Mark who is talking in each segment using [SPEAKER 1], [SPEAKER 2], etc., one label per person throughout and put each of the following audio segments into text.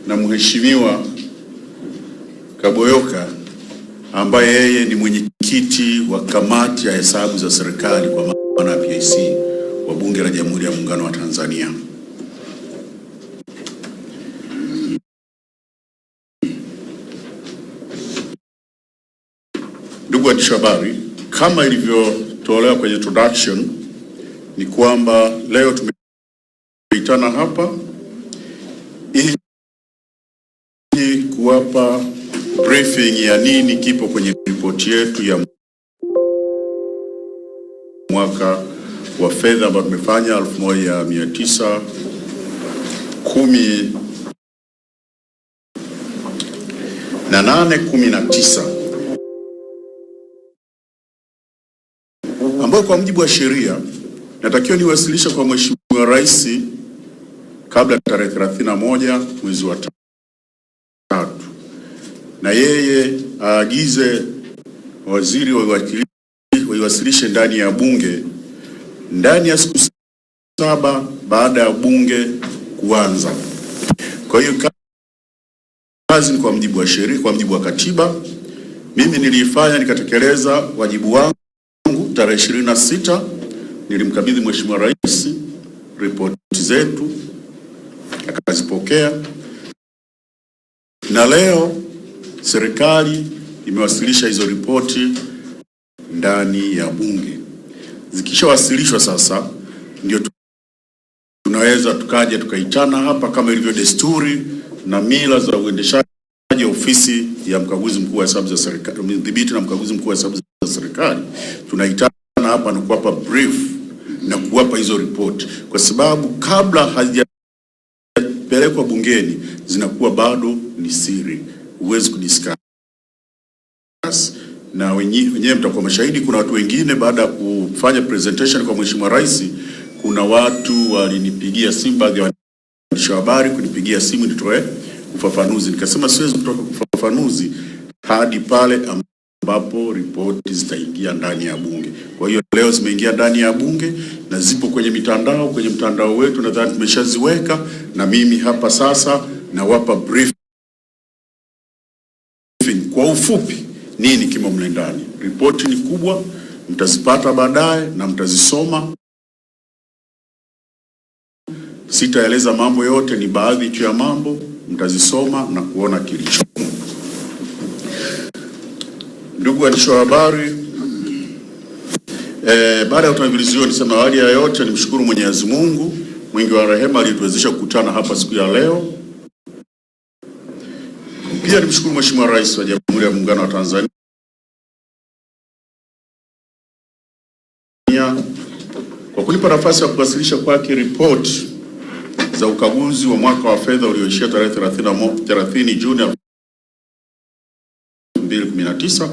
[SPEAKER 1] na Mheshimiwa Kaboyoka ambaye yeye ni mwenyekiti wa kamati ya hesabu za serikali kwa maana ya PAC wa Bunge la Jamhuri ya Muungano wa Tanzania. Ndugu waandishi wa habari, kama ilivyotolewa kwenye introduction, ni kwamba leo tumeitana hapa ili kuwapa briefing ya nini kipo kwenye ripoti yetu ya mwaka wa fedha ambao tumefanya 1919 ambayo kwa mujibu wa sheria natakiwa niwasilisha kwa Mheshimiwa Rais kabla tarehe 31 mwezi wa 3, na yeye aagize waziri waiwasilishe ndani ya bunge ndani ya siku 7 baada ya bunge kuanza. Kwa hiyo kazi ni kwa mujibu wa sheria, kwa mujibu wa katiba. Mimi nilifanya nikatekeleza wajibu wangu. Tarehe 26 nilimkabidhi Mheshimiwa Rais ripoti zetu, akazipokea, na leo serikali imewasilisha hizo ripoti ndani ya bunge. Zikishawasilishwa sasa ndio tunaweza tukaja tukaitana hapa kama ilivyo desturi na mila za uendeshaji ofisi ya mkaguzi mkuu wa hesabu za serikali, mdhibiti na mkaguzi mkuu wa hesabu za serikali. Tunaitana hapa na kuwapa brief na kuwapa hizo ripoti, kwa sababu kabla hazijapelekwa bungeni zinakuwa bado ni siri, huwezi kudiscuss, na wenyewe mtakuwa mashahidi. Kuna watu wengine baada ya kufanya presentation kwa Mheshimiwa Rais, kuna watu walinipigia simu, baadhi ya waandishi wa habari kunipigia simu nitoe ufafanuzi. Nikasema siwezi kutoa ufafanuzi hadi pale ambapo ripoti zitaingia ndani ya bunge. Kwa hiyo leo zimeingia ndani ya bunge na zipo kwenye mitandao, kwenye mtandao wetu nadhani tumeshaziweka, na mimi hapa sasa nawapa briefing kwa ufupi nini kimo mle ndani. Ripoti ni kubwa, mtazipata baadaye na mtazisoma. Sitaeleza mambo yote, ni baadhi tu ya mambo, mtazisoma na kuona kilicho. Ndugu waandishi wa habari, baada ya utangulizi huo, nisema awali ya yote nimshukuru Mwenyezi Mungu mwingi wa rehema aliyetuwezesha kukutana hapa siku ya leo. Pia nimshukuru Mheshimiwa Rais wa Jamhuri ya Muungano wa Tanzania kwa kunipa nafasi ya kuwasilisha kwake ripoti za ukaguzi wa mwaka wa fedha ulioishia tarehe 30 Juni 2019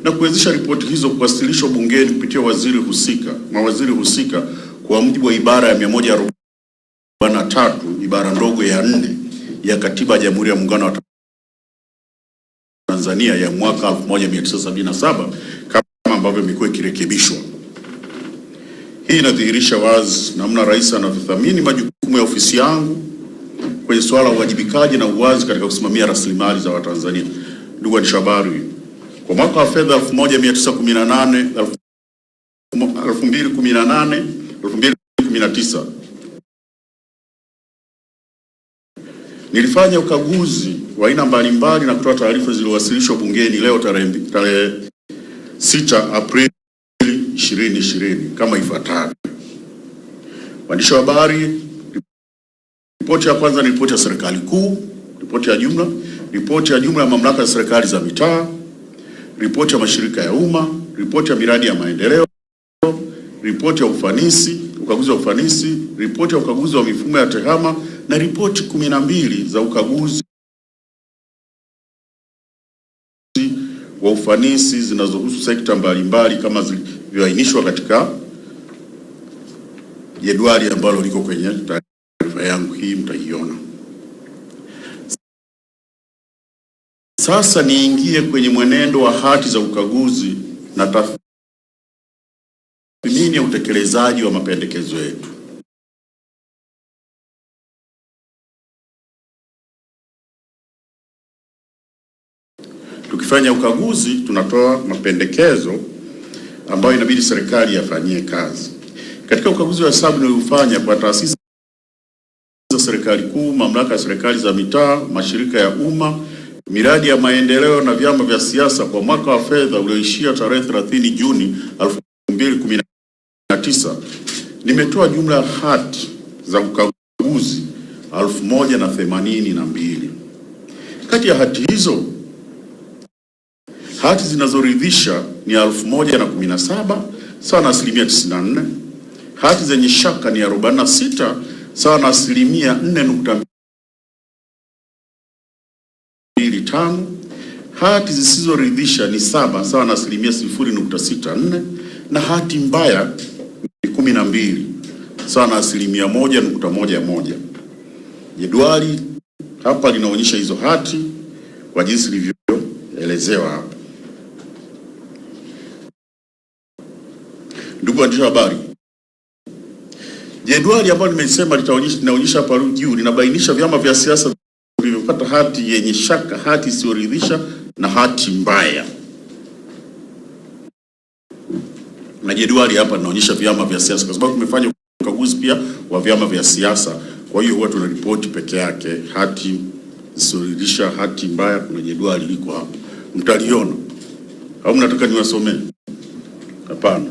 [SPEAKER 1] na kuwezesha ripoti hizo kuwasilishwa bungeni kupitia mawaziri husika kwa mujibu wa ibara ya 143 ibara ndogo ya 4 ya Katiba ya Jamhuri ya Muungano wa Tanzania ya mwaka 1977 kama ambavyo imekuwa ikirekebishwa. Hii inadhihirisha wazi namna Rais anavyothamini majukumu ya ofisi yangu kwenye suala la uwajibikaji na uwazi katika kusimamia rasilimali za Watanzania. Ndugu waandishi wa habari, kwa mwaka wa fedha 2019 nilifanya ukaguzi wa aina mbalimbali na kutoa taarifa zilizowasilishwa bungeni leo tarehe 6 Aprili 2020 kama ifuatavyo. Waandishi wa habari, ripoti ya kwanza ni ripoti ya serikali kuu, ripoti ya jumla ya mamlaka za serikali za mitaa, ripoti ya mashirika ya umma, ripoti ya miradi ya maendeleo, ripoti ya ukaguzi wa ufanisi, ripoti ya ukaguzi wa mifumo ya tehama na ripoti 12 za ukaguzi wa ufanisi zinazohusu sekta mbalimbali kama zilivyoainishwa katika jedwali ambalo liko kwenye taarifa yangu hii, mtaiona. Sasa niingie kwenye mwenendo wa hati za ukaguzi na tathmini ya utekelezaji wa mapendekezo yetu. Tukifanya ukaguzi, tunatoa mapendekezo ambayo inabidi serikali yafanyie kazi. Katika ukaguzi wa hesabu niliofanya kwa taasisi za serikali kuu, mamlaka ya serikali za mitaa, mashirika ya umma, miradi ya maendeleo na vyama vya siasa kwa mwaka wa fedha ulioishia tarehe 30 Juni 2019, nimetoa jumla ya hati za ukaguzi 1082. Kati ya hati hizo, hati zinazoridhisha ni 1017 sawa na 94%. Hati zenye shaka ni 46 sawa na 4.25. Hati zisizoridhisha ni 7 sawa na 0.64, na hati mbaya ni 12 sawa na 1.11. Jedwali hapa linaonyesha hizo hati kwa jinsi ilivyoelezewa hapa. Ndugu waandishi wa habari, jedwali ambalo nimesema linaonyesha hapa juu linabainisha vyama vya siasa vilivyopata hati yenye shaka, hati isiyoridhisha na hati mbaya. Na jedwali hapa linaonyesha vyama vya siasa kwa sababu tumefanya ukaguzi pia wa vyama vya siasa. Kwa hiyo huwa tuna ripoti peke yake, hati isiyoridhisha, hati mbaya. Kuna jedwali liko hapa, mtaliona au mnataka niwasomee? Hapana.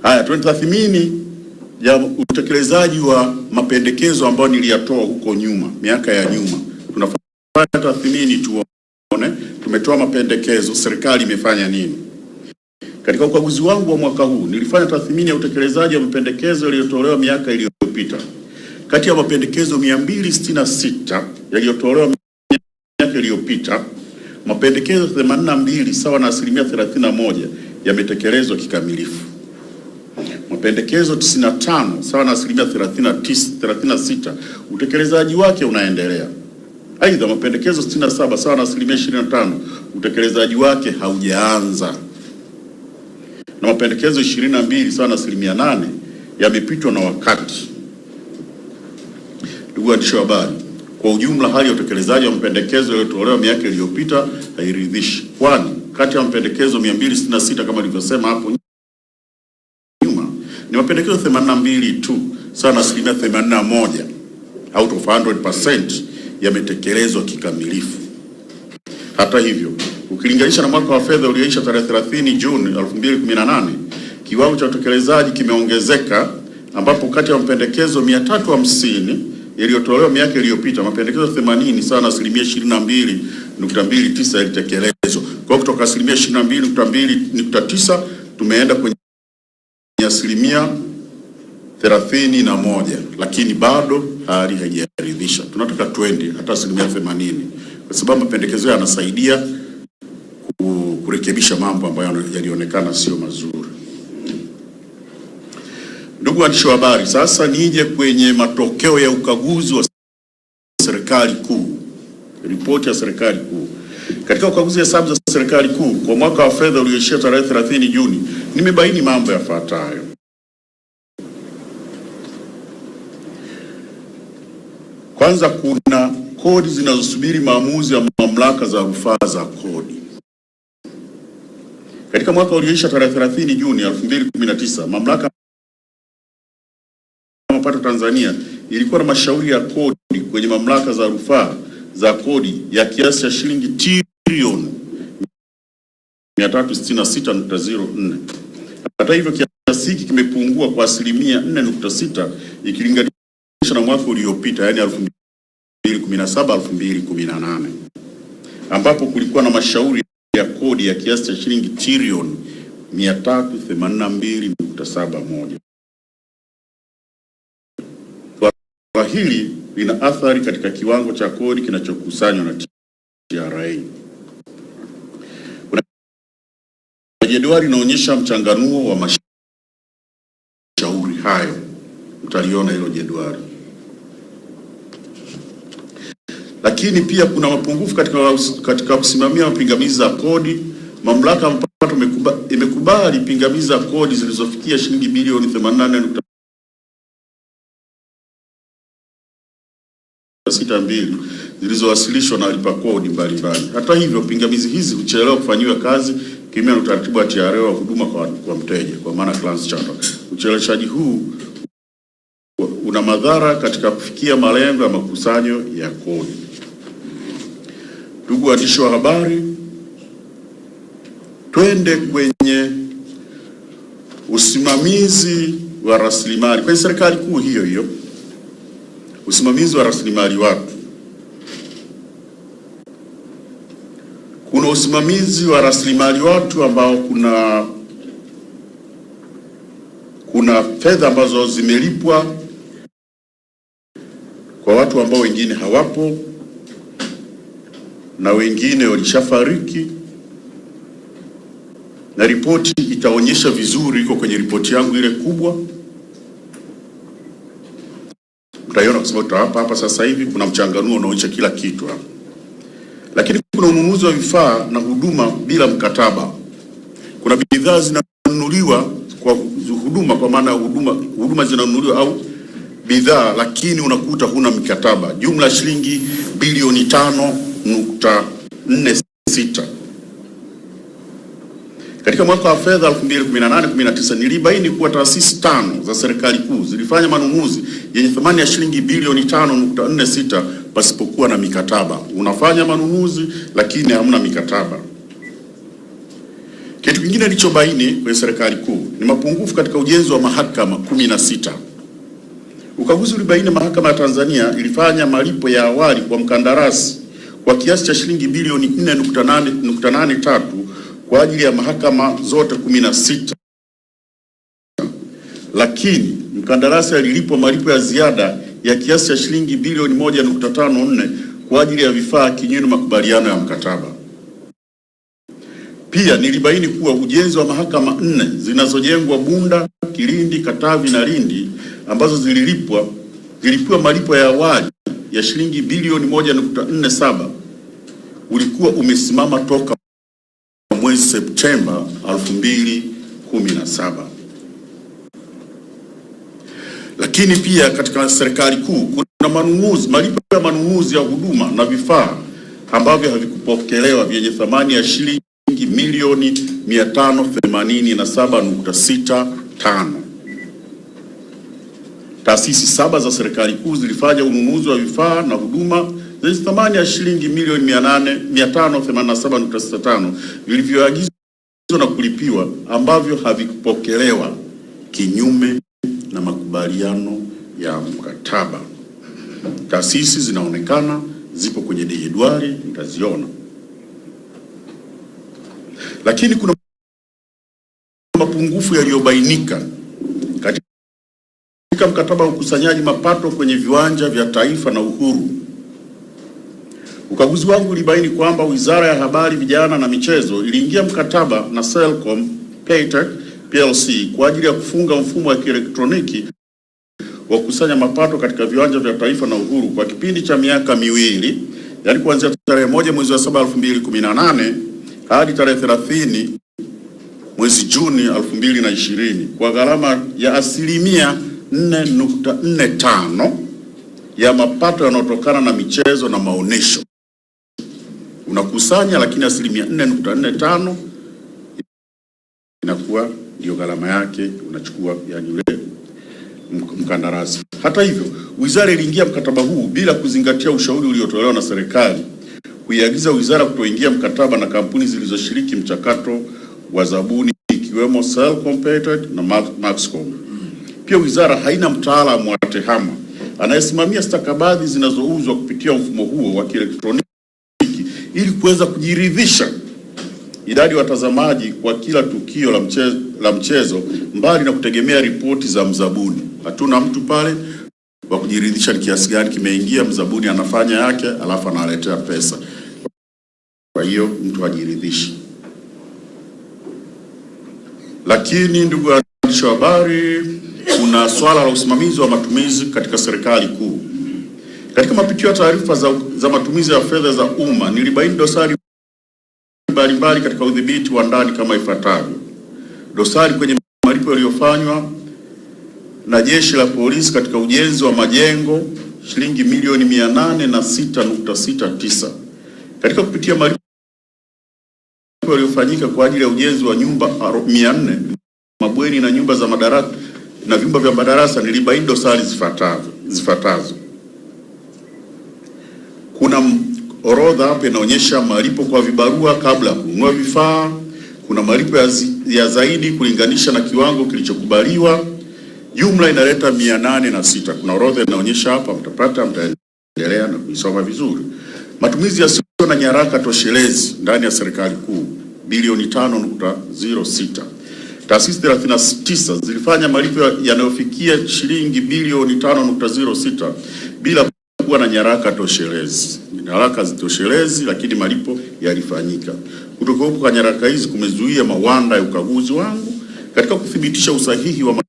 [SPEAKER 1] Haya, tunatathmini ya utekelezaji wa mapendekezo ambayo niliyatoa huko nyuma, miaka ya nyuma. Tunafanya tathmini tuone tumetoa mapendekezo, serikali imefanya nini. Katika ukaguzi wangu wa mwaka huu nilifanya tathmini ya utekelezaji wa mapendekezo yaliyotolewa miaka iliyopita. Kati ya mapendekezo 266 yaliyotolewa miaka iliyopita, mapendekezo 82 sawa na 31% yametekelezwa kikamilifu. Mapendekezo 95 sawa na 36% utekelezaji wake unaendelea. Aidha, mapendekezo 67 sawa na 25% utekelezaji wake haujaanza, na mapendekezo 22 sawa na 8% yamepitwa na wakati. Ndugu waandishi wa habari, kwa ujumla hali ya utekelezaji wa mapendekezo yaliyotolewa miaka iliyopita hairidhishi, kwani kati ya mapendekezo 266 kama nilivyosema hapo nyuma, ni mapendekezo 82 tu sawa na 81% out of 100% yametekelezwa kikamilifu. Hata hivyo, ukilinganisha na mwaka wa fedha ulioisha tarehe 30 Juni 2018, kiwango cha utekelezaji kimeongezeka, ambapo kati ya mapendekezo 350 yaliyotolewa miaka iliyopita, mapendekezo 80 sawa na 22.29 yalitekelezwa. Kwa kutoka 22.29 tumeenda kwenye 31%, lakini bado hali haijaridhisha. Tunataka twende hata 80%, kwa sababu mapendekezo yanasaidia kurekebisha mambo ambayo yalionekana sio mazuri. Ndugu waandishi wa habari, sasa nije kwenye matokeo ya ukaguzi wa serikali kuu, ripoti ya serikali kuu. Katika ukaguzi wa hesabu za serikali kuu kwa mwaka wa fedha ulioishia tarehe 30 Juni, nimebaini mambo yafuatayo. Kwanza, kuna kodi zinazosubiri maamuzi ya mamlaka za rufaa za kodi. Katika mwaka ulioisha tarehe 30 Juni 2019, mamlaka mapato Tanzania ilikuwa na mashauri ya kodi kwenye mamlaka za rufaa za kodi ya kiasi cha shilingi trilioni 366.04. Hata hivyo, kiasi hiki kimepungua kwa 4.6% ikilinganishwa na mwaka uliopita, yani 2017-2018, ambapo kulikuwa na mashauri ya kodi ya kiasi cha shilingi trilioni 382.71. Kwa hili lina athari katika kiwango cha kodi kinachokusanywa na TRA. Kuna jedwali linaonyesha mchanganuo wa mashauri hayo, mtaliona hilo jedwali. Lakini pia kuna mapungufu katika kusimamia mapingamizi za kodi. Mamlaka ya mapato imekubali pingamizi za kodi zilizofikia shilingi bilioni 88.62 zilizowasilishwa na walipa kodi mbalimbali. Hata hivyo, pingamizi hizi huchelewa kufanyiwa kazi kinyume na utaratibu wa TRA wa huduma kwa mteja, kwa maana Class Charter. Ucheleweshaji huu una madhara katika kufikia malengo ya makusanyo ya kodi. Ndugu waandishi wa habari, twende kwenye usimamizi wa rasilimali kwenye serikali kuu hiyo hiyo, usimamizi wa rasilimali watu. Kuna usimamizi wa rasilimali watu ambao kuna fedha ambazo zimelipwa kwa watu ambao wengine hawapo na wengine walishafariki, na ripoti itaonyesha vizuri, iko kwenye ripoti yangu ile kubwa, mtaiona kwa sababu hapa sasa hivi kuna mchanganuo unaonyesha kila kitu hapa. Lakini kuna ununuzi wa vifaa na huduma bila mkataba. Kuna bidhaa zinanunuliwa kwa huduma, kwa maana huduma zinanunuliwa au bidhaa, lakini unakuta huna mkataba. Jumla shilingi bilioni 5.46. Katika mwaka wa fedha 2018/19 nilibaini kuwa taasisi 5 za serikali kuu zilifanya manunuzi yenye thamani ya shilingi bilioni 5.46 pasipokuwa na mikataba. Unafanya manunuzi lakini hamna mikataba. Kitu kingine nilichobaini kwenye serikali kuu ni mapungufu katika ujenzi wa mahakama 16. Ukaguzi ulibaini mahakama ya Tanzania ilifanya malipo ya awali kwa mkandarasi kwa kiasi cha shilingi bilioni 4.83 kwa ajili ya mahakama zote 16. Lakini mkandarasi alilipwa malipo ya ziada ya kiasi cha shilingi bilioni 1.54 kwa ajili ya vifaa kinyume na makubaliano ya mkataba. Pia nilibaini kuwa ujenzi wa mahakama 4 zinazojengwa Bunda, Kilindi, Katavi na Lindi ambazo zililipiwa malipo ya awali ya shilingi bilioni 1.47 ulikuwa umesimama toka mwezi Septemba 2017. Lakini pia katika serikali kuu kuna malipo ya manunuzi ya huduma na vifaa ambavyo havikupokelewa vyenye thamani ya shilingi milioni 587.65. Taasisi 7 za serikali kuu zilifanya ununuzi wa vifaa na huduma zenye thamani ya shilingi milioni 587.65 vilivyoagizwa na kulipiwa ambavyo havikupokelewa kinyume na makubaliano ya mkataba. Taasisi zinaonekana zipo kwenye jedwali, mtaziona. Lakini kuna mapungufu yaliyobainika katika mkataba wa ukusanyaji mapato kwenye viwanja vya Taifa na Uhuru. Ukaguzi wangu ulibaini kwamba Wizara ya Habari, Vijana na Michezo iliingia mkataba na Selcom Paytech PLC kwa ajili ya kufunga mfumo wa kielektroniki wa kukusanya mapato katika viwanja vya Taifa na Uhuru kwa kipindi cha miaka miwili, yaani kuanzia tarehe 1 mwezi wa 7 2018 hadi tarehe 30 mwezi Juni 2020 kwa gharama ya asilimia 4.45 ya mapato yanayotokana na michezo na maonesho. Unakusanya, lakini asilimia 4.45 inakuwa ndio gharama yake, unachukua yani yule mkandarasi. Hata hivyo, wizara iliingia mkataba huu bila kuzingatia ushauri uliotolewa na serikali kuiagiza wizara kutoingia mkataba na kampuni zilizoshiriki mchakato wa zabuni ikiwemo Selcom Paytech na Maxcom. Pia wizara haina mtaalamu wa tehama anayesimamia stakabadhi zinazouzwa kupitia mfumo huo wa kielektroniki ili kuweza kujiridhisha idadi ya watazamaji kwa kila tukio la mchezo mbali na kutegemea ripoti za mzabuni. Hatuna mtu pale wa kujiridhisha ni kiasi gani kimeingia, mzabuni anafanya yake alafu analetea pesa. Kwa hiyo mtu hajiridhishi. Lakini ndugu waandishi wa habari, kuna swala la usimamizi wa matumizi katika serikali kuu. Katika mapitio ya taarifa za matumizi ya fedha za umma, nilibaini dosari mbalimbali katika udhibiti wa ndani kama ifuatavyo: dosari kwenye malipo yaliyofanywa na Jeshi la Polisi katika ujenzi wa majengo shilingi milioni 806.69 katika kupitia malipo yaliyofanyika kwa ajili ya ujenzi wa nyumba 400, mabweni na nyumba za madarasa na vyumba vya madarasa. Nilibaini dosari zifuatazo. Kuna orodha hapa inaonyesha malipo kwa vibarua kabla ya kununua vifaa. Kuna malipo ya zaidi kulinganisha na kiwango kilichokubaliwa. Jumla inaleta 806. Kuna orodha inaonyesha hapa, mtaendelea na kuisoma vizuri. Matumizi yasiyo na nyaraka toshelezi ndani ya serikali kuu bilioni 5.06. Taasisi 39 zilifanya malipo yanayofikia shilingi bilioni 5.06 bila kuwa na nyaraka toshelezi. Nyaraka zitoshelezi, lakini malipo yalifanyika. Kutokuwepo kwa nyaraka hizi kumezuia mawanda ya ukaguzi wangu katika kuthibitisha usahihi wa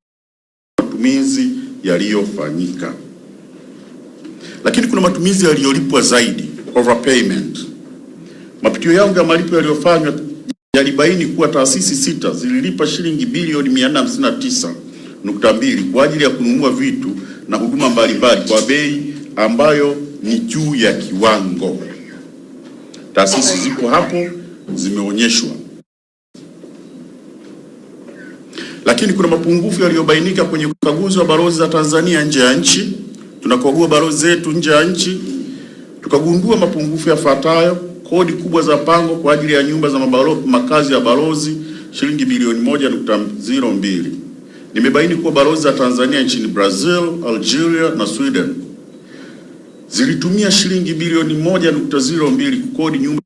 [SPEAKER 1] matumizi yaliyofanyika. Lakini kuna matumizi yaliyolipwa zaidi, overpayment. Mapitio yangu ya malipo yaliyofanywa yalibaini kuwa taasisi 6 zililipa shilingi bilioni 459.2 kwa ajili ya kununua vitu na huduma mbalimbali kwa bei ambayo ni juu ya kiwango. Taasisi zipo hapo zimeonyeshwa. Lakini kuna mapungufu yaliyobainika kwenye ukaguzi wa balozi za Tanzania nje ya nchi. Tunakagua balozi zetu nje ya nchi, tukagundua mapungufu yafuatayo: kodi kubwa za pango kwa ajili ya nyumba za makazi ya balozi shilingi bilioni 1.02. Nimebaini kuwa balozi za Tanzania nchini Brazil, Algeria na Sweden zilitumia shilingi bilioni 1.02 kukodi nyumba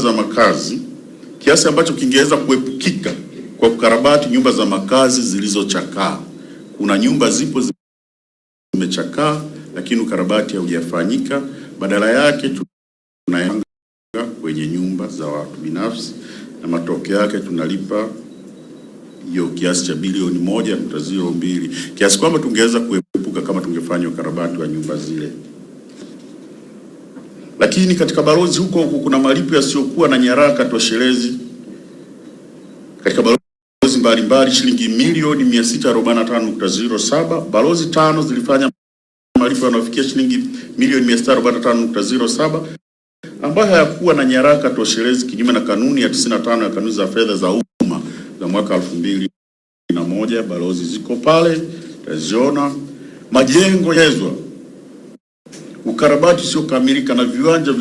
[SPEAKER 1] za makazi, kiasi ambacho kingeweza kuepukika kwa kukarabati nyumba za makazi zilizochakaa. Kuna nyumba zipo zimechakaa, lakini ukarabati haujafanyika. Badala yake tunaenda kwenye nyumba za watu binafsi, na matokeo yake tunalipa hiyo kiasi cha bilioni 1.02, kiasi kwamba tungeweza kuepuka kama tungefanya ukarabati wa nyumba zile. Lakini katika balozi huko kuna malipo yasiyokuwa na nyaraka toshelezi. Katika balozi mbalimbali shilingi milioni 645.07. Balozi 5 zilifanya malipo yanayofikia shilingi milioni 645.07 ambayo hayakuwa na nyaraka toshelezi, kinyume na kanuni ya 95 ya kanuni za fedha za umma za mwaka 2001. Balozi ziko pale, taziona. Majengo yezwa, ukarabati sio kamilika na viwanja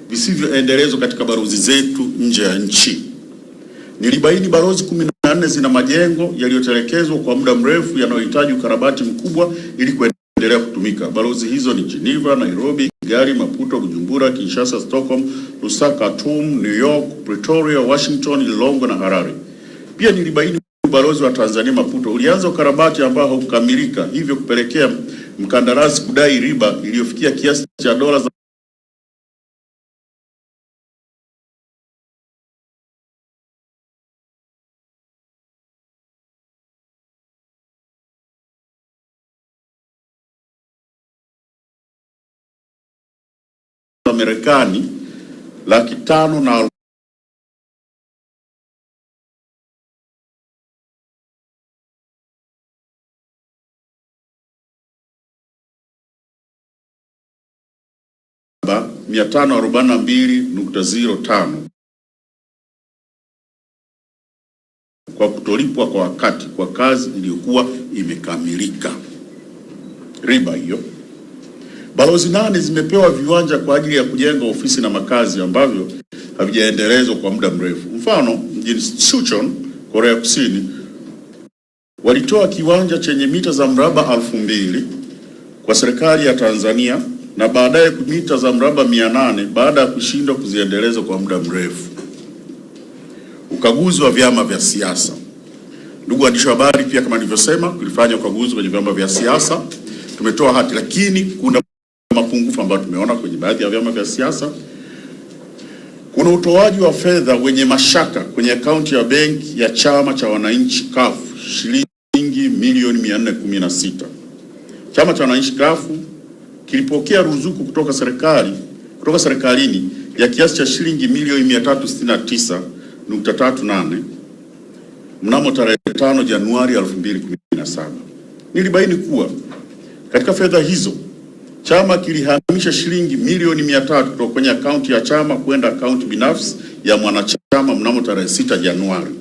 [SPEAKER 1] visivyoendelezwa katika balozi zetu nje ya nchi. Nilibaini balozi 14 zina majengo yaliyotelekezwa kwa muda mrefu yanayohitaji ukarabati mkubwa ili kuendelea kutumika. Balozi hizo ni Geneva, Nairobi, Kigali, Maputo, Bujumbura, Kinshasa, Stockholm, Lusaka, Khartoum, New York, Pretoria, Washington, Lilongwe na Harare. Pia nilibaini balozi wa Tanzania Maputo ulianza ukarabati ambao haukukamilika, hivyo kupelekea mkandarasi kudai riba iliyofikia kiasi cha dola za Marekani 500,000 na $542.05 kwa kutolipwa kwa wakati kwa kazi iliyokuwa imekamilika. Riba hiyo. Balozi 8 zimepewa viwanja kwa ajili ya kujenga ofisi na makazi ambavyo havijaendelezwa kwa muda mrefu. Mfano, mjini Sichuan, Korea Kusini, walitoa kiwanja chenye mita za mraba 2,000 kwa serikali ya Tanzania na baadaye mita za mraba 800 baada ya kushindwa kuziendeleza kwa muda mrefu. Ukaguzi wa vyama vya siasa. Ndugu waandishi wa habari, pia kama nilivyosema, tulifanya ukaguzi kwenye vyama vya siasa. Tumetoa hati, lakini kuna mapungufu ambayo tumeona kwenye baadhi ya vyama vya siasa. Kuna utoaji wa fedha wenye mashaka kwenye akaunti ya benki ya Chama cha Wananchi CUF shilingi milioni 416. Chama cha Wananchi CUF kilipokea ruzuku kutoka serikalini ya kiasi cha shilingi milioni 369.38 mnamo tarehe 5 Januari 2017. Nilibaini kuwa katika fedha hizo chama kilihamisha shilingi milioni 300 kutoka kwenye akaunti ya chama kwenda akaunti binafsi ya mwanachama mnamo tarehe 6 Januari.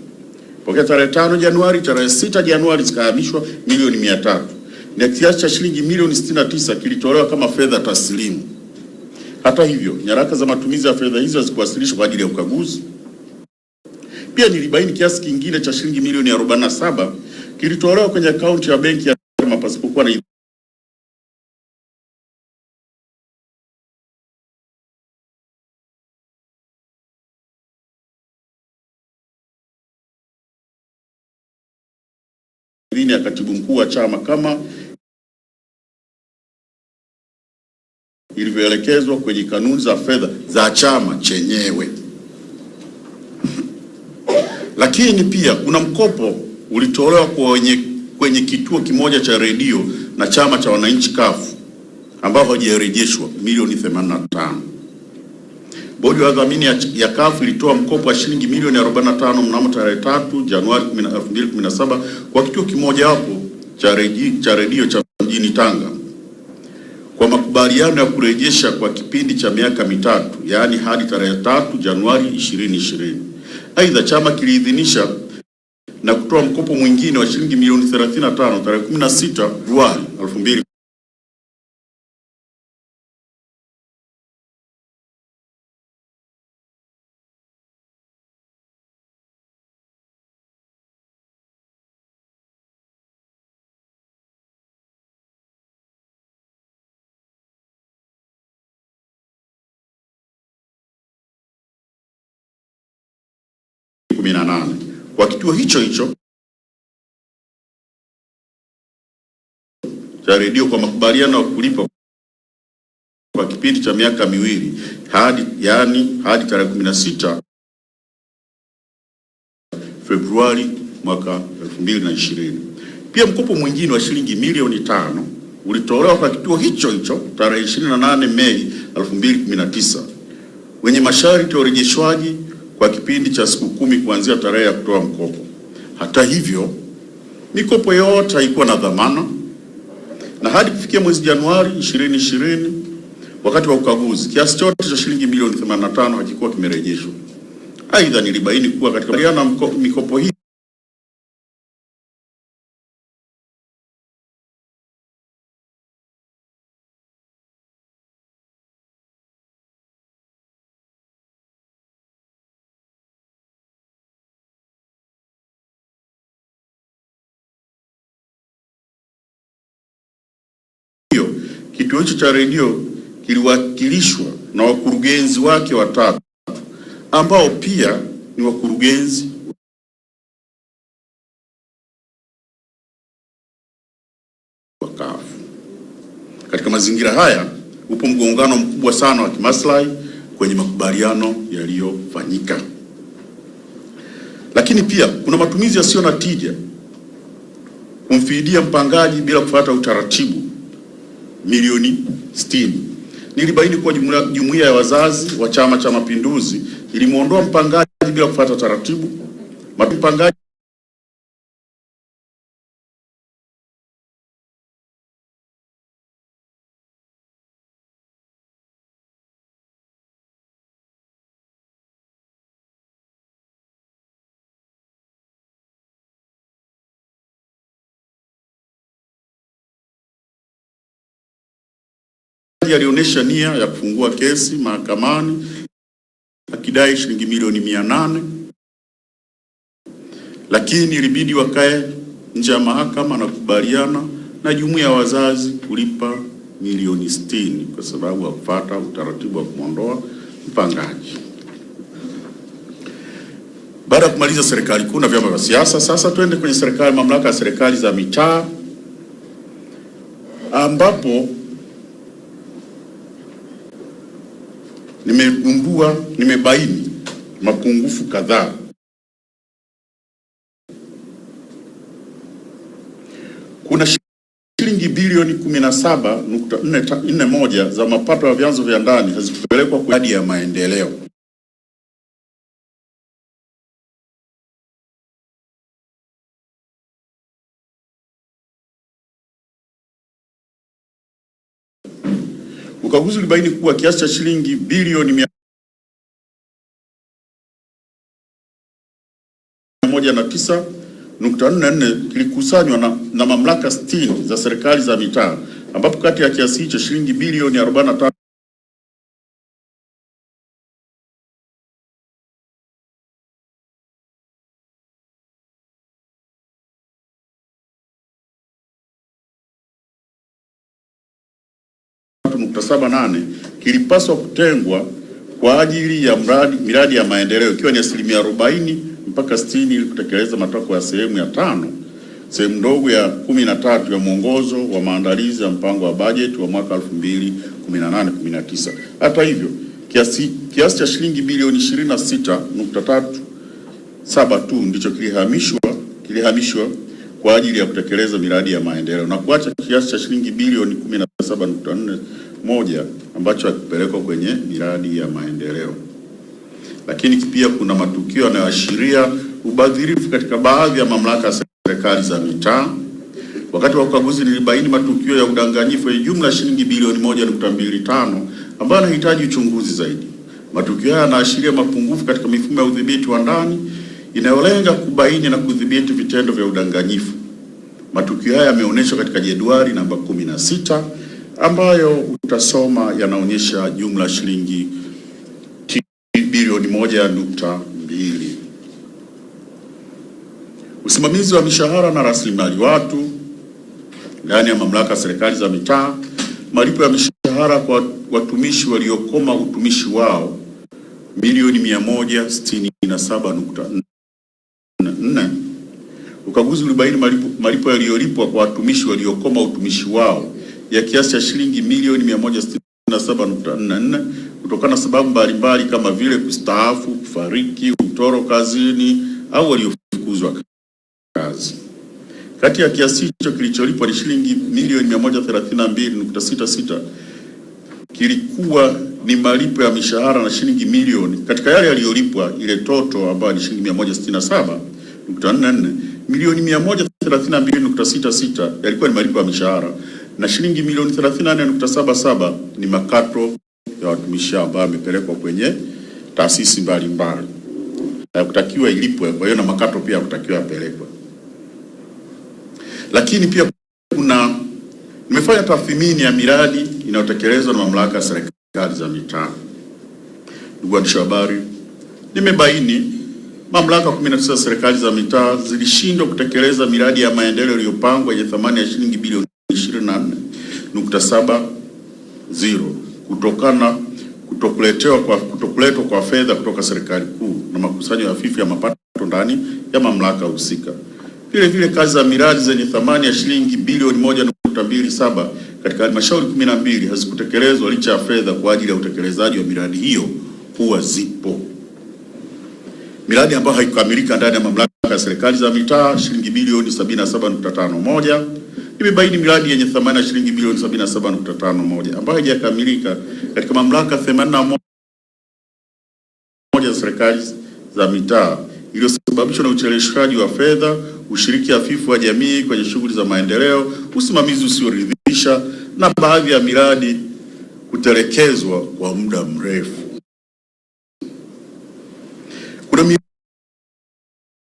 [SPEAKER 1] Pokea tarehe 5 Januari, tarehe 6 Januari zikahamishwa milioni 300. Na kiasi cha shilingi milioni 69 kilitolewa kama fedha taslimu. Hata hivyo, nyaraka za matumizi ya fedha hizo hazikuwasilishwa kwa ajili ya ukaguzi. Pia nilibaini kiasi kingine cha shilingi milioni 47 kilitolewa kwenye akaunti ya benki ya chama pasipokuwa na idhini ya katibu mkuu wa chama kama ilivyoelekezwa kwenye kanuni za fedha za chama chenyewe. Lakini pia kuna mkopo ulitolewa kwenye kituo kimoja cha redio na chama cha wananchi CUF ambao hajarejeshwa milioni 85. Bodi ya wadhamini ya CUF ilitoa mkopo wa shilingi milioni 45 mnamo tarehe 3 Januari 2017 kwa kituo kimoja hapo cha redio cha mjini Tanga kwa makubaliano ya kurejesha kwa kipindi cha miaka mitatu, yaani hadi tarehe 3 Januari 2020. Aidha, chama kiliidhinisha na kutoa mkopo mwingine wa shilingi milioni 35 tarehe 16 Februari 2020 18 kwa kituo hicho cha redio kwa makubaliano ya kulipa kwa kipindi cha miaka miwili hadi tarehe 16 Februari mwaka 2020. Pia mkopo mwingine wa shilingi milioni 5 ulitolewa kwa kituo hicho tarehe 28 Mei 2019 wenye masharti ya urejeshwaji kwa kipindi cha siku 10 kuanzia tarehe ya kutoa mkopo. Hata hivyo, mikopo yote haikuwa na dhamana na hadi kufikia mwezi Januari 2020 wakati wa ukaguzi kiasi chote cha shilingi milioni 85 hakikuwa kimerejeshwa. Aidha, nilibaini kuwa katika mikopo hii kituo hicho cha redio kiliwakilishwa na wakurugenzi wake watatu ambao pia ni wakurugenzi wa CUF. Katika mazingira haya upo mgongano mkubwa sana wa kimaslahi kwenye makubaliano yaliyofanyika. Lakini pia kuna matumizi yasiyo na tija kumfidia mpangaji bila kufuata utaratibu milioni 60. Nilibaini kuwa jumuiya ya wazazi wa Chama cha Mapinduzi ilimuondoa mpangaji bila kufuata taratibu. Mpangaji alionyesha nia ya kufungua kesi mahakamani akidai shilingi milioni 800, lakini ilibidi wakae nje ya mahakama na kubaliana na jumuiya ya wazazi kulipa milioni 60 kwa sababu hakufuata utaratibu wa kumwondoa mpangaji. Baada ya kumaliza serikali kuu na vyama vya siasa, sasa twende kwenye mamlaka ya serikali za mitaa ambapo nimebaini mapungufu kadhaa. Kuna shilingi bilioni 17.41 za mapato ya vyanzo vya ndani hazikupelekwa kwa miradi ya maendeleo. Ukaguzi ulibaini kuwa kiasi cha shilingi bilioni 109.44 kilikusanywa na mamlaka 60 za serikali za mitaa, ambapo kati ya kiasi hicho shilingi bilioni 45 3.78 kilipaswa kutengwa kwa ajili ya miradi ya maendeleo, ikiwa ni 40% mpaka 60 ili kutekeleza matakwa ya sehemu ya 5 sehemu ndogo ya 13 ya mwongozo wa maandalizi ya mpango wa bajeti wa mwaka 2018-19. Hata hivyo, kiasi cha shilingi bilioni 26.37 tu ndicho kilihamishwa kwa ajili ya kutekeleza miradi ya maendeleo na kuacha kiasi cha shilingi bilioni 17.41 ambacho hakipelekwa kwenye miradi ya maendeleo. Lakini pia kuna matukio yanayoashiria ubadhirifu katika baadhi ya mamlaka ya serikali za mitaa. Wakati wa ukaguzi nilibaini matukio ya udanganyifu ya jumla ya shilingi bilioni 1.25 ambayo yanahitaji uchunguzi zaidi. Matukio haya yanaashiria mapungufu katika mifumo ya udhibiti wa ndani inayolenga kubaini na kudhibiti vitendo vya udanganyifu. Matukio haya yameonyeshwa katika jedwali namba 16 ambayo utasoma, yanaonyesha jumla shilingi bilioni 1.2. Usimamizi wa mishahara na rasilimali watu ndani ya mamlaka ya serikali za mitaa. Malipo ya mishahara kwa watumishi waliokoma utumishi wao milioni 167.4. Ukaguzi ulibaini malipo yaliyolipwa kwa watumishi waliokoma utumishi wao ya kiasi cha shilingi milioni 167.44 kutokana na sababu mbalimbali kama vile kustaafu, kufariki, utoro kazini au waliofukuzwa kazi. Kati ya kiasi hicho kilicholipwa ni shilingi milioni 132.66 kilikuwa ni malipo ya mishahara na shilingi milioni katika yale yaliyolipwa ile toto ambayo ni shilingi 167.44, milioni 132.66 yalikuwa ni malipo ya mishahara na shilingi milioni 34.77 ni makato ya watumishi ambao wamepelekwa kwenye taasisi mbalimbali na kutakiwa ilipwe, kwa hiyo na makato pia kutakiwa yapelekwe. Lakini pia nimefanya tathmini ya miradi inayotekelezwa na mamlaka ya serikali za mitaa. Ndugu waandishi wa habari, nimebaini mamlaka 19 za serikali za mitaa zilishindwa kutekeleza miradi ya maendeleo iliyopangwa yenye thamani ya shilingi bilioni 24.70 kutokana kutokuletwa kwa fedha kutoka serikali kuu na makusanyo hafifu ya mapato ndani ya mamlaka husika. Vile vile kazi za miradi zenye thamani ya shilingi bilioni 1.27 katika halmashauri 12 hazikutekelezwa licha ya fedha kwa ajili ya utekelezaji wa miradi hiyo huwa zipo. Miradi ambayo haikukamilika ndani ya mamlaka ya serikali za mitaa shilingi bilioni 77.51. Imebaini miradi yenye thamani ya shilingi bilioni 77.51 ambayo haijakamilika katika mamlaka 81 za serikali za mitaa iliyosababishwa na ucheleweshwaji wa fedha, ushiriki hafifu wa jamii kwenye shughuli za maendeleo, usimamizi usioridhisha na baadhi ya miradi kutelekezwa kwa muda mrefu. Kuna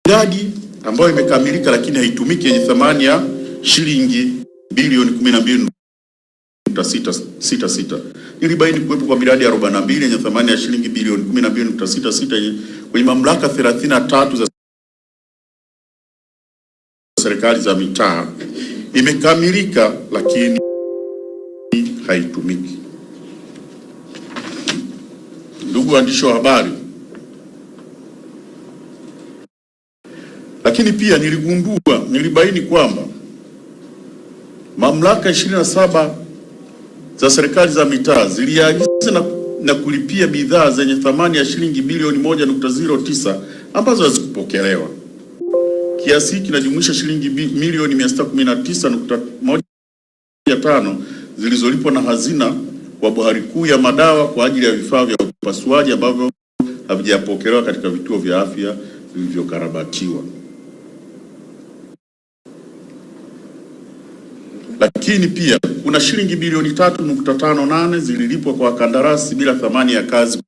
[SPEAKER 1] miradi ambayo imekamilika lakini haitumiki yenye thamani ya shilingi bilioni 12.66. Nilibaini kuwepo kwa miradi 42 yenye thamani ya shilingi bilioni 12.66 kwenye mamlaka 33 za serikali za mitaa imekamilika lakini haitumiki. Ndugu waandishi wa habari, lakini pia nilibaini kwamba mamlaka 27 za serikali za mitaa ziliagiza na kulipia bidhaa zenye thamani ya shilingi bilioni 1.09 ambazo hazikupokelewa. Kiasi hiki kinajumuisha shilingi milioni 619.15 zilizolipwa na hazina kwa bohari kuu ya madawa kwa ajili ya vifaa vya upasuaji ambavyo havijapokelewa katika vituo vya afya vilivyokarabatiwa. Lakini pia kuna shilingi bilioni 3.58 zililipwa kwa wakandarasi bila thamani ya kazi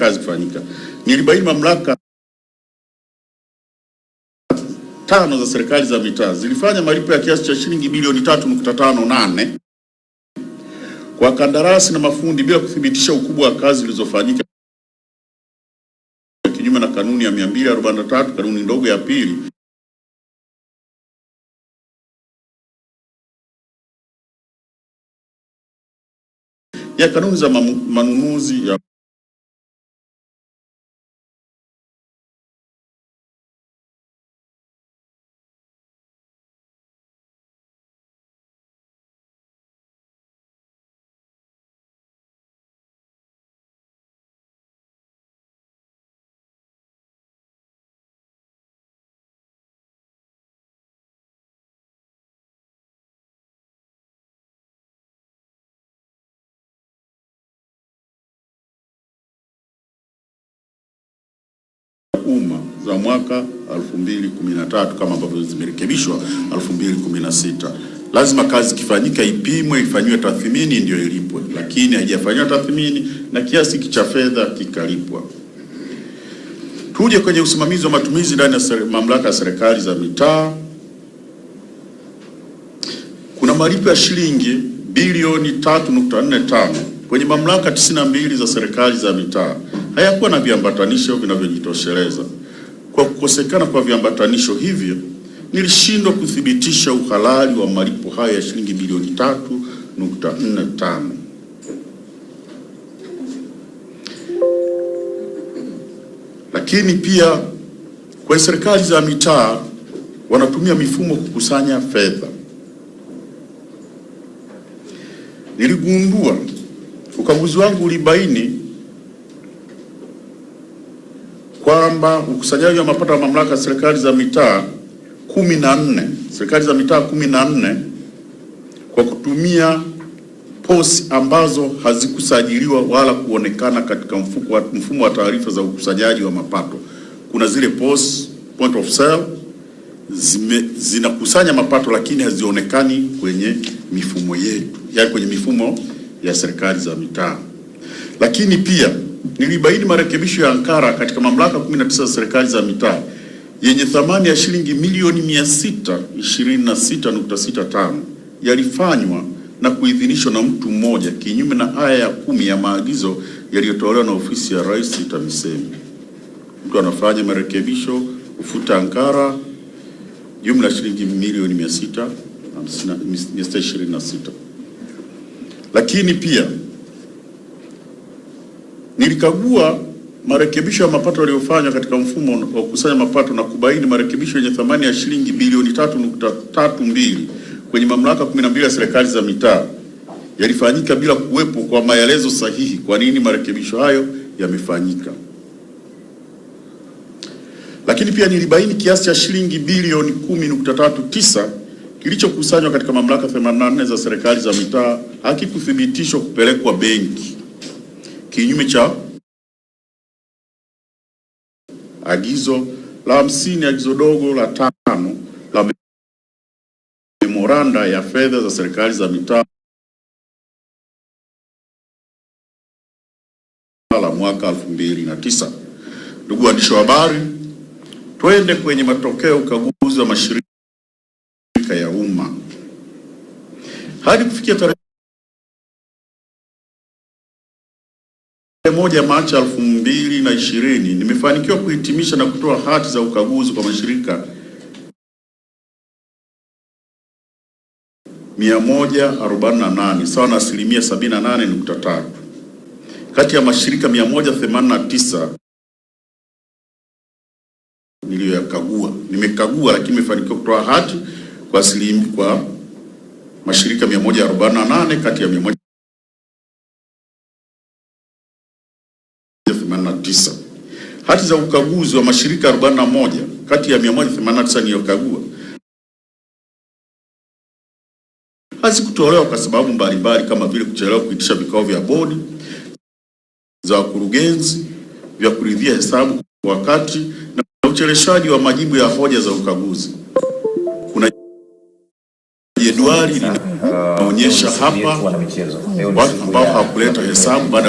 [SPEAKER 1] kazi kufanyika. Nilibaini mamlaka 5 za serikali za mitaa zilifanya malipo ya kiasi cha shilingi bilioni 3.58 kwa kandarasi na mafundi bila kuthibitisha ukubwa wa kazi zilizofanyika, kinyume na kanuni ya 243 kanuni ndogo ya pili ya kanuni za manunuzi ya umma za mwaka 2013 kama ambavyo zimerekebishwa 2016. Lazima kazi kifanyika ipimwe, ifanywe tathmini ndio ilipwe, lakini haijafanywa tathmini na kiasi cha fedha kikalipwa. Tuje kwenye usimamizi wa matumizi ndani ya mamlaka ya serikali za mitaa. Kuna malipo ya shilingi bilioni 3.45 kwenye mamlaka 92 za serikali za mitaa. Hayakuwa na viambatanisho vinavyojitosheleza. Kwa kukosekana kwa viambatanisho hivyo, nilishindwa kuthibitisha uhalali wa malipo haya ya shilingi bilioni 3.45. Lakini pia kwa serikali za mitaa wanatumia mifumo kukusanya fedha. Niligundua, ukaguzi wangu ulibaini kwamba ukusanyaji wa mapato ya mamlaka ya serikali za mitaa 14, serikali za mitaa 14 kwa kutumia posi ambazo hazikusajiliwa wala kuonekana katika mfumo wa taarifa za ukusanyaji wa mapato. Kuna zile posi, point of sale, zinakusanya mapato lakini hazionekani kwenye mifumo yetu, yaani kwenye mifumo ya serikali za mitaa. Lakini pia nilibaini marekebisho ya ankara katika mamlaka 19 za serikali za mitaa yenye thamani ya shilingi milioni 626.65 yalifanywa na kuidhinishwa na mtu mmoja kinyume na aya ya 10 ya maagizo yaliyotolewa na ofisi ya Rais TAMISEMI. Mtu anafanya marekebisho kufuta ankara jumla ya shilingi milioni 626. Lakini pia nilikagua marekebisho ya mapato yaliyofanywa katika mfumo wa kukusanya mapato na kubaini marekebisho yenye thamani ya shilingi bilioni 3.32 kwenye mamlaka 12 ya serikali za mitaa yalifanyika bila kuwepo kwa maelezo sahihi kwa nini marekebisho hayo yamefanyika. Lakini pia nilibaini kiasi cha shilingi bilioni 10.39 kilichokusanywa katika mamlaka 84 za serikali za mitaa hakikuthibitishwa kupelekwa benki kinyume cha agizo la 50, agizo dogo la 5 la memoranda ya fedha za serikali za mitaa la mwaka 2009. Ndugu waandishi wa habari, twende kwenye matokeo ukaguzi wa mashirika ya umma. Hadi kufikia tarehe 1 Machi 2020 nimefanikiwa kuhitimisha na kutoa hati za ukaguzi kwa mashirika 148 sawa na 78.3. Kati ya mashirika 189 niliyoyakagua, nimekagua lakini nimefanikiwa kutoa hati kwa mashirika 148 kati ya 189. Hati za ukaguzi wa mashirika 41 kati ya 189 niliyokagua hazikutolewa kwa sababu mbalimbali kama vile kuchelewa kuitisha vikao vya bodi za wakurugenzi, vya kuridhia hesabu kwa wakati na ucheleweshaji wa majibu ya hoja za ukaguzi. Kuna jedwali linaonyesha hapa watu ambao hawakuleta hesabu baada